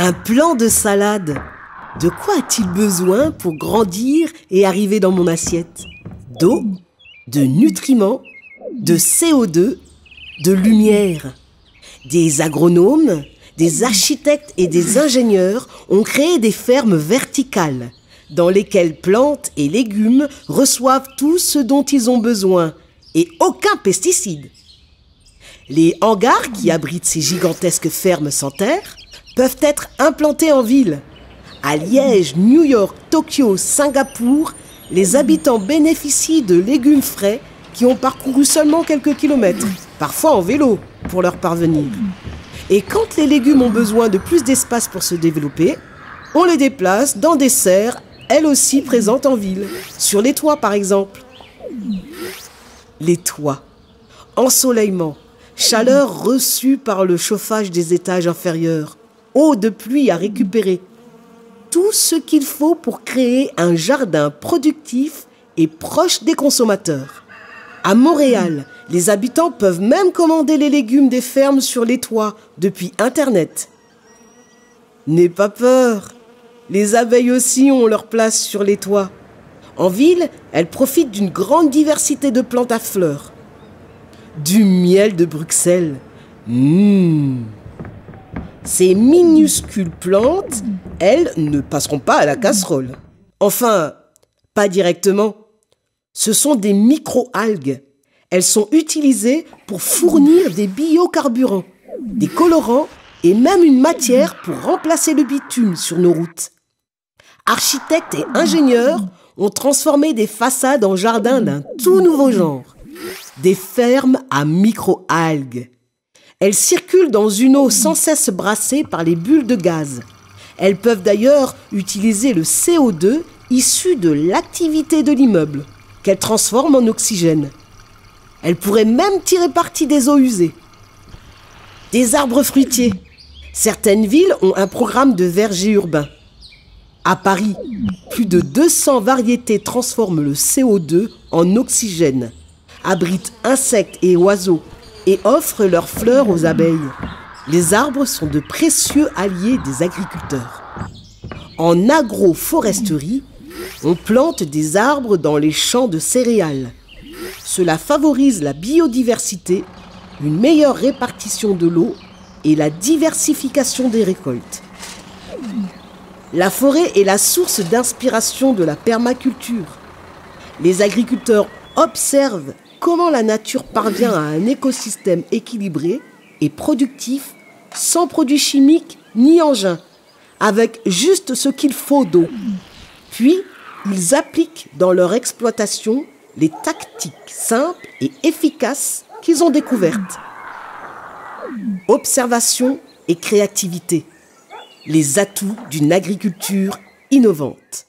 Un plant de salade. De quoi a-t-il besoin pour grandir et arriver dans mon assiette? D'eau, de nutriments, de CO2, de lumière. Des agronomes, des architectes et des ingénieurs ont créé des fermes verticales dans lesquelles plantes et légumes reçoivent tout ce dont ils ont besoin et aucun pesticide. Les hangars qui abritent ces gigantesques fermes sans terre peuvent être implantés en ville. À Liège, New York, Tokyo, Singapour, les habitants bénéficient de légumes frais qui ont parcouru seulement quelques kilomètres, parfois en vélo, pour leur parvenir. Et quand les légumes ont besoin de plus d'espace pour se développer, on les déplace dans des serres, elles aussi présentes en ville, sur les toits par exemple. Les toits, ensoleillement, chaleur reçue par le chauffage des étages inférieurs, eau de pluie à récupérer. Tout ce qu'il faut pour créer un jardin productif et proche des consommateurs. À Montréal, les habitants peuvent même commander les légumes des fermes sur les toits depuis Internet. N'aie pas peur, les abeilles aussi ont leur place sur les toits. En ville, elles profitent d'une grande diversité de plantes à fleurs. Du miel de Bruxelles. Ces minuscules plantes, elles, ne passeront pas à la casserole. Enfin, pas directement. Ce sont des micro-algues. Elles sont utilisées pour fournir des biocarburants, des colorants et même une matière pour remplacer le bitume sur nos routes. Architectes et ingénieurs ont transformé des façades en jardins d'un tout nouveau genre. Des fermes à micro-algues. Elles circulent dans une eau sans cesse brassée par les bulles de gaz. Elles peuvent d'ailleurs utiliser le CO2 issu de l'activité de l'immeuble, qu'elles transforment en oxygène. Elles pourraient même tirer parti des eaux usées. Des arbres fruitiers. Certaines villes ont un programme de verger urbain. À Paris, plus de 200 variétés transforment le CO2 en oxygène, abritent insectes et oiseaux et offrent leurs fleurs aux abeilles. Les arbres sont de précieux alliés des agriculteurs. En agroforesterie, on plante des arbres dans les champs de céréales. Cela favorise la biodiversité, une meilleure répartition de l'eau et la diversification des récoltes. La forêt est la source d'inspiration de la permaculture. Les agriculteurs observent comment la nature parvient à un écosystème équilibré et productif, sans produits chimiques ni engins, avec juste ce qu'il faut d'eau. Puis, ils appliquent dans leur exploitation les tactiques simples et efficaces qu'ils ont découvertes. Observation et créativité, les atouts d'une agriculture innovante.